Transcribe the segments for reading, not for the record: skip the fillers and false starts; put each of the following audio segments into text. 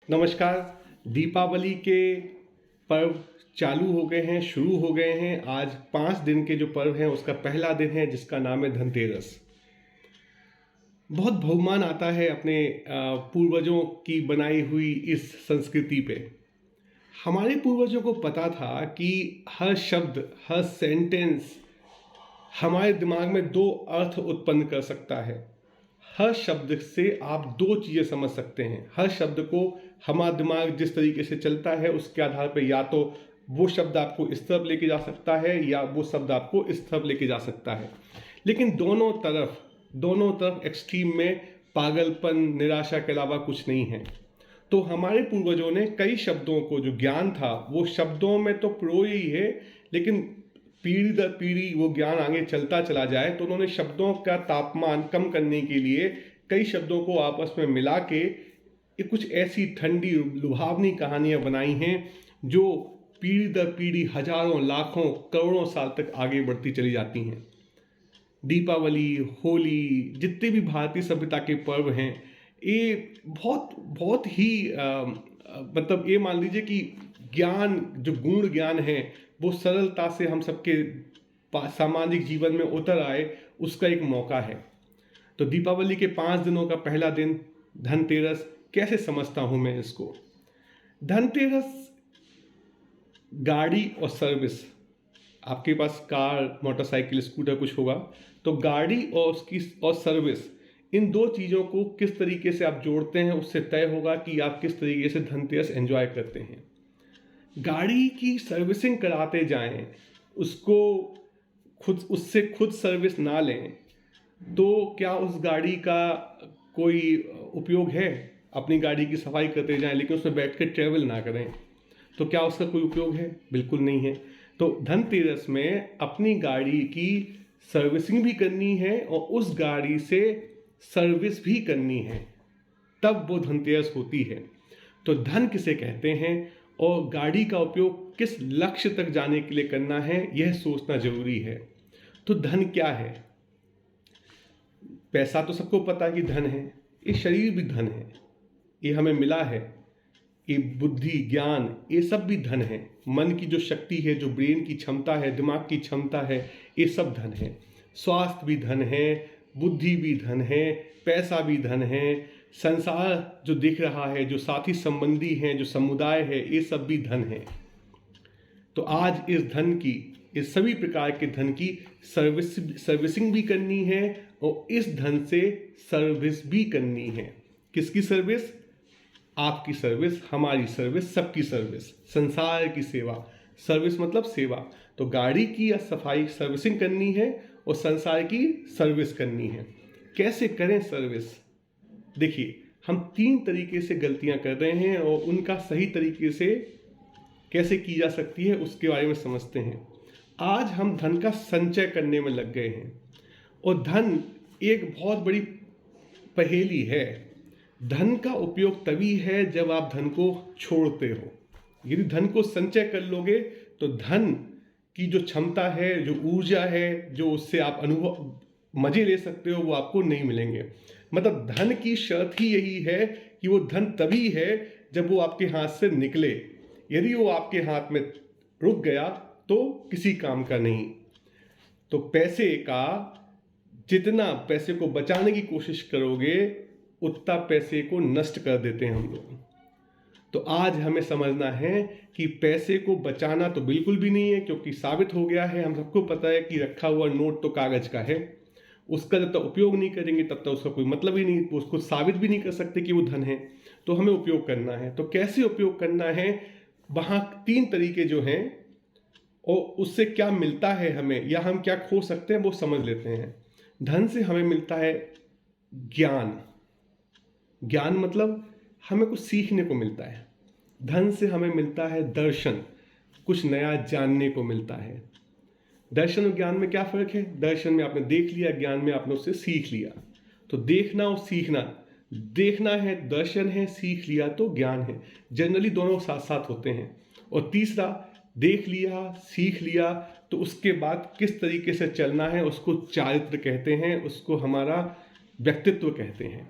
नमस्कार। दीपावली के पर्व चालू हो गए हैं, शुरू हो गए हैं। आज 5 दिन के जो पर्व हैं उसका पहला दिन है जिसका नाम है धनतेरस। बहुत बहुमान आता है अपने पूर्वजों की बनाई हुई इस संस्कृति पे। हमारे पूर्वजों को पता था कि हर शब्द, हर सेंटेंस हमारे दिमाग में 2 अर्थ उत्पन्न कर सकता है। हर शब्द से आप 2 चीज़ें समझ सकते हैं। हर शब्द को हमारा दिमाग जिस तरीके से चलता है उसके आधार पर या तो वो शब्द आपको इस तरफ लेके जा सकता है या वो शब्द आपको इस तरफ लेके जा सकता है। लेकिन दोनों तरफ एक्सट्रीम में पागलपन, निराशा के अलावा कुछ नहीं है। तो हमारे पूर्वजों ने कई शब्दों को, जो ज्ञान था वो शब्दों में तो पिरोया ही है, लेकिन पीढ़ी दर पीढ़ी वो ज्ञान आगे चलता चला जाए तो उन्होंने शब्दों का तापमान कम करने के लिए कई शब्दों को आपस में मिला के कुछ ऐसी ठंडी लुभावनी कहानियां बनाई हैं जो पीढ़ी दर पीढ़ी हजारों, लाखों, करोड़ों साल तक आगे बढ़ती चली जाती हैं। दीपावली, होली, जितने भी भारतीय सभ्यता के पर्व हैं, ये बहुत बहुत ही मतलब ये मान लीजिए कि ज्ञान, जो गूढ़ ज्ञान है वो सरलता से हम सबके सामाजिक जीवन में उतर आए, उसका एक मौका है। तो दीपावली के 5 दिनों का पहला दिन धनतेरस कैसे समझता हूँ मैं इसको। धनतेरस, गाड़ी और सर्विस, आपके पास कार, मोटरसाइकिल, स्कूटर कुछ होगा, तो गाड़ी और उसकी और सर्विस, इन 2 चीज़ों को किस तरीके से आप जोड़ते हैं उससे तय होगा कि आप किस तरीके से धनतेरस एंजॉय करते हैं। गाड़ी की सर्विसिंग कराते जाएं, उससे खुद सर्विस ना लें तो क्या उस गाड़ी का कोई उपयोग है। अपनी गाड़ी की सफाई करते जाएं लेकिन उसमें बैठ के ट्रेवल ना करें तो क्या उसका कोई उपयोग है? बिल्कुल नहीं है। तो धनतेरस में अपनी गाड़ी की सर्विसिंग भी करनी है और उस गाड़ी से सर्विस भी करनी है, तब वो धनतेरस होती है। तो धन किसे कहते हैं और गाड़ी का उपयोग किस लक्ष्य तक जाने के लिए करना है, यह सोचना जरूरी है। तो धन क्या है? पैसा तो सबको पता है कि धन है, ये शरीर भी धन है, ये हमें मिला है। ये बुद्धि, ज्ञान, ये सब भी धन है। मन की जो शक्ति है, जो ब्रेन की क्षमता है, दिमाग की क्षमता है, ये सब धन है। स्वास्थ्य भी धन है, बुद्धि भी धन है, पैसा भी धन है। संसार जो दिख रहा है, जो साथी संबंधी हैं, जो समुदाय है, ये सब भी धन है। तो आज इस धन की, इस सभी प्रकार के धन की सर्विसिंग भी करनी है और इस धन से सर्विस भी करनी है। किसकी सर्विस? आपकी सर्विस, हमारी सर्विस, सबकी सर्विस, संसार की सेवा। सर्विस मतलब सेवा। तो गाड़ी की या सफाई सर्विसिंग करनी है और संसार की सर्विस करनी है। कैसे करें सर्विस? देखिए, हम 3 तरीके से गलतियां कर रहे हैं और उनका सही तरीके से कैसे की जा सकती है उसके बारे में समझते हैं। आज हम धन का संचय करने में लग गए हैं और धन एक बहुत बड़ी पहेली है। धन का उपयोग तभी है जब आप धन को छोड़ते हो। यदि धन को संचय कर लोगे तो धन की जो क्षमता है, जो ऊर्जा है, जो उससे आप मजे ले सकते हो, वो आपको नहीं मिलेंगे। मतलब धन की शर्त ही यही है कि वो धन तभी है जब वो आपके हाथ से निकले। यदि वो आपके हाथ में रुक गया तो किसी काम का नहीं। तो जितना पैसे को बचाने की कोशिश करोगे उतना पैसे को नष्ट कर देते हैं हम लोग। तो आज हमें समझना है कि पैसे को बचाना तो बिल्कुल भी नहीं है, क्योंकि साबित हो गया है, हम सबको पता है कि रखा हुआ नोट तो कागज का है। उसका जब तक उपयोग नहीं करेंगे तब तक उसका कोई मतलब ही नहीं, उसको साबित भी नहीं कर सकते कि वो धन है। तो हमें उपयोग करना है। तो कैसे उपयोग करना है, वहाँ 3 तरीके जो हैं और उससे क्या मिलता है हमें या हम क्या खो सकते हैं वो समझ लेते हैं। धन से हमें मिलता है ज्ञान। ज्ञान मतलब हमें कुछ सीखने को मिलता है। धन से हमें मिलता है दर्शन, कुछ नया जानने को मिलता है। दर्शन और ज्ञान में क्या फर्क है? दर्शन में आपने देख लिया, ज्ञान में आपने उससे सीख लिया। तो देखना और सीखना, देखना है दर्शन है, सीख लिया तो ज्ञान है। जनरली दोनों साथ साथ होते हैं। और तीसरा, देख लिया, सीख लिया तो उसके बाद किस तरीके से चलना है उसको चारित्र कहते हैं, उसको हमारा व्यक्तित्व कहते हैं।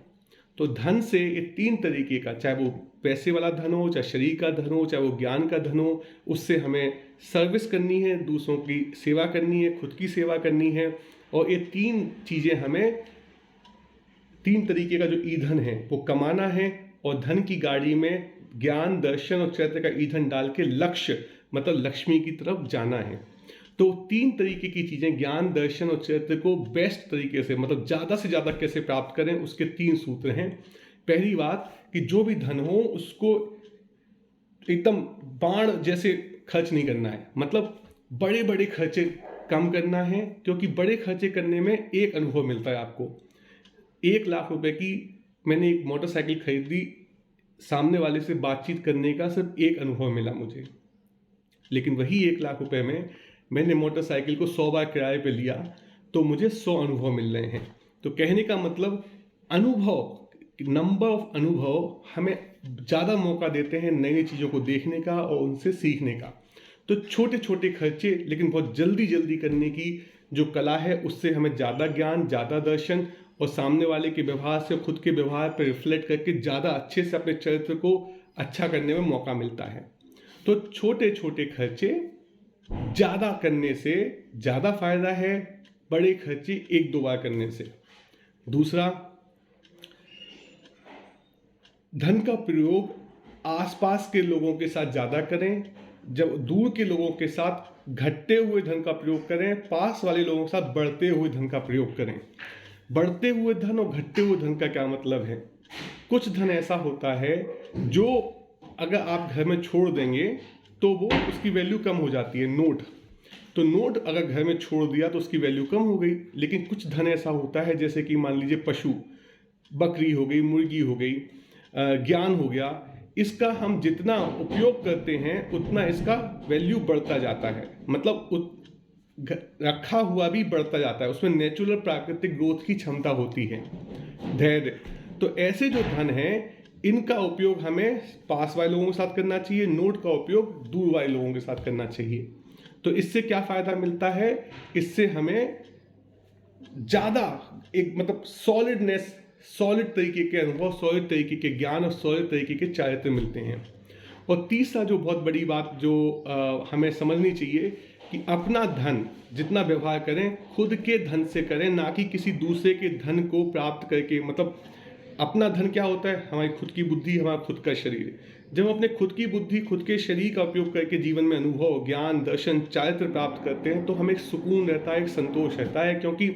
तो धन से ये 3 तरीके का, चाहे वो पैसे वाला धन हो, चाहे शरीर का धन हो, चाहे वो ज्ञान का धन हो, उससे हमें सर्विस करनी है, दूसरों की सेवा करनी है, खुद की सेवा करनी है। और ये 3 चीज़ें हमें, 3 तरीके का जो ईंधन है वो कमाना है, और धन की गाड़ी में ज्ञान, दर्शन और चरित्र का ईंधन डाल के लक्ष्य मतलब लक्ष्मी की तरफ जाना है। तो 3 तरीके की चीज़ें, ज्ञान, दर्शन और चरित्र को बेस्ट तरीके से मतलब ज़्यादा से ज़्यादा कैसे प्राप्त करें, उसके 3 सूत्र हैं। पहली बात कि जो भी धन हो उसको एकदम बाण जैसे खर्च नहीं करना है, मतलब बड़े बड़े खर्चे कम करना है, क्योंकि बड़े खर्चे करने में एक अनुभव मिलता है आपको। 1 लाख रुपए की मैंने एक मोटरसाइकिल खरीदी, सामने वाले से बातचीत करने का सिर्फ एक अनुभव मिला मुझे, लेकिन वही 1 लाख रुपए में मैंने मोटरसाइकिल को 100 बार किराए पे लिया तो मुझे 100 अनुभव मिल रहे हैं। तो कहने का मतलब अनुभव, नंबर ऑफ अनुभव हमें ज़्यादा मौका देते हैं नई नई चीज़ों को देखने का और उनसे सीखने का। तो छोटे छोटे खर्चे लेकिन बहुत जल्दी जल्दी करने की जो कला है, उससे हमें ज़्यादा ज्ञान, ज़्यादा दर्शन और सामने वाले के व्यवहार से खुद के व्यवहार पर रिफ्लेक्ट करके ज़्यादा अच्छे से अपने चरित्र को अच्छा करने में मौका मिलता है। तो छोटे छोटे खर्चे ज़्यादा करने से ज़्यादा फायदा है, बड़े खर्चे 1-2 बार करने से। दूसरा, धन का प्रयोग आसपास के लोगों के साथ ज़्यादा करें, जब दूर के लोगों के साथ घटते हुए धन का प्रयोग करें, पास वाले लोगों के साथ बढ़ते हुए धन का प्रयोग करें। बढ़ते हुए धन और घटते हुए धन का क्या मतलब है? कुछ धन ऐसा होता है जो अगर आप घर में छोड़ देंगे तो वो उसकी वैल्यू कम हो जाती है। नोट, तो नोट अगर घर में छोड़ दिया तो उसकी वैल्यू कम हो गई। लेकिन कुछ धन ऐसा होता है जैसे कि मान लीजिए पशु, बकरी हो गई, मुर्गी हो गई, ज्ञान हो गया, इसका हम जितना उपयोग करते हैं उतना इसका वैल्यू बढ़ता जाता है, मतलब रखा हुआ भी बढ़ता जाता है, उसमें नेचुरल प्राकृतिक ग्रोथ की क्षमता होती है। धैर्य, तो ऐसे जो धन है इनका उपयोग हमें पास वाले लोगों के साथ करना चाहिए, नोट का उपयोग दूर वाले लोगों के साथ करना चाहिए। तो इससे क्या फायदा मिलता है? इससे हमें ज़्यादा एक मतलब सॉलिडनेस, सॉलिड तरीके के अनुभव, सॉलिड तरीके के ज्ञान और सॉलिड तरीके के चारित्र मिलते हैं। और तीसरा जो बहुत बड़ी बात जो हमें समझनी चाहिए कि अपना धन जितना व्यवहार करें खुद के धन से करें, ना कि किसी दूसरे के धन को प्राप्त करके। मतलब अपना धन क्या होता है? हमारी खुद की बुद्धि, हमारा खुद का शरीर। जब हम अपने खुद की बुद्धि, खुद के शरीर का उपयोग करके जीवन में अनुभव, ज्ञान, दर्शन, चारित्र प्राप्त करते हैं तो हमें एक सुकून रहता है, एक संतोष रहता है, क्योंकि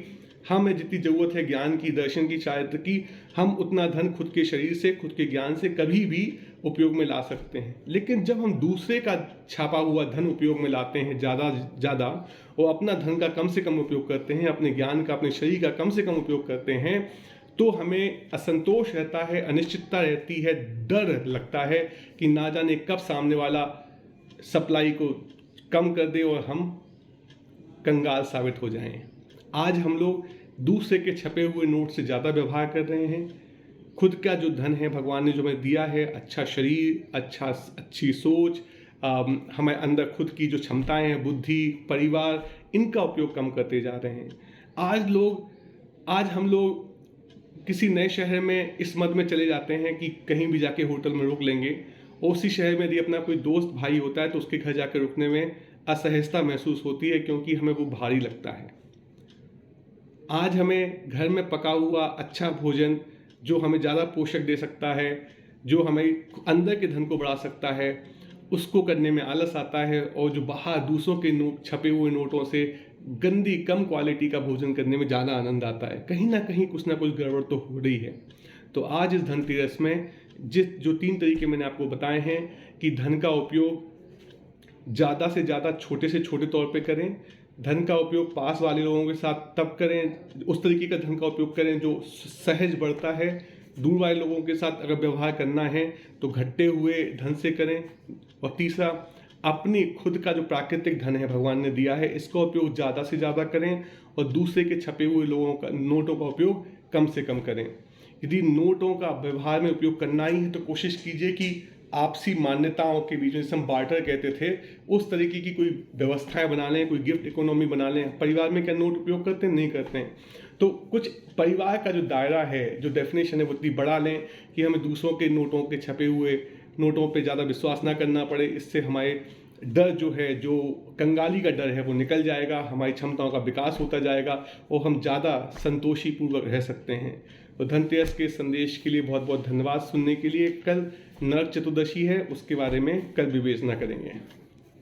हमें जितनी ज़रूरत है ज्ञान की, दर्शन की, चारित्र की, हम उतना धन खुद के शरीर से, खुद के ज्ञान से कभी भी उपयोग में ला सकते हैं। लेकिन जब हम दूसरे का छापा हुआ धन उपयोग में लाते हैं ज़्यादा और अपना धन का कम से कम उपयोग करते हैं, अपने ज्ञान का, अपने शरीर का कम से कम उपयोग करते हैं, तो हमें असंतोष रहता है, अनिश्चितता रहती है, डर लगता है कि ना जाने कब सामने वाला सप्लाई को कम कर दे और हम कंगाल साबित हो जाएं। आज हम लोग दूसरे के छपे हुए नोट से ज़्यादा व्यवहार कर रहे हैं। खुद का जो धन है भगवान ने जो हमें दिया है, अच्छा शरीर, अच्छी सोच, हमारे अंदर खुद की जो क्षमताएं हैं, बुद्धि, परिवार, इनका उपयोग कम करते जा रहे हैं। आज हम लोग किसी नए शहर में इस मद में चले जाते हैं कि कहीं भी जाके होटल में रुक लेंगे, और उसी शहर में यदि अपना कोई दोस्त भाई होता है तो उसके घर जाकर रुकने में असहजता महसूस होती है, क्योंकि हमें वो भारी लगता है। आज हमें घर में पका हुआ अच्छा भोजन जो हमें ज़्यादा पोषक दे सकता है, जो हमें अंदर के धन को बढ़ा सकता है, उसको करने में आलस आता है, और जो बाहर दूसरों के छपे हुए नोटों से गंदी कम क्वालिटी का भोजन करने में ज़्यादा आनंद आता है। कहीं ना कहीं कुछ ना कुछ गड़बड़ तो हो रही है। तो आज इस धनतेरस में जो 3 तरीके मैंने आपको बताए हैं कि धन का उपयोग ज़्यादा से ज़्यादा छोटे से छोटे तौर पे करें, धन का उपयोग पास वाले लोगों के साथ तब करें, उस तरीके का धन का उपयोग करें जो सहज बढ़ता है। दूर वाले लोगों के साथ अगर व्यवहार करना है तो घटते हुए धन से करें। और तीसरा, अपनी खुद का जो प्राकृतिक धन है भगवान ने दिया है, इसका उपयोग ज़्यादा से ज़्यादा करें, और दूसरे के छपे हुए नोटों का उपयोग कम से कम करें। यदि नोटों का व्यवहार में उपयोग करना ही है तो कोशिश कीजिए कि आपसी मान्यताओं के बीच में, जिसे हम बार्टर कहते थे, उस तरीके की कोई व्यवस्थाएं बना लें, कोई गिफ्ट इकोनॉमी बना लें। परिवार में क्या नोट उपयोग करते हैं? नहीं करते हैं। तो कुछ परिवार का जो दायरा है, जो डेफिनेशन है, वो इतनी बढ़ा लें कि हमें दूसरों के नोटों के छपे हुए नोटों पे ज़्यादा विश्वास ना करना पड़े। इससे हमारे डर जो है, जो कंगाली का डर है, वो निकल जाएगा, हमारी क्षमताओं का विकास होता जाएगा और हम ज़्यादा संतोषीपूर्वक रह सकते हैं। तो धनतेरस के संदेश के लिए बहुत बहुत धन्यवाद सुनने के लिए। कल नरक चतुर्दशी है, उसके बारे में कल विवेचना करेंगे।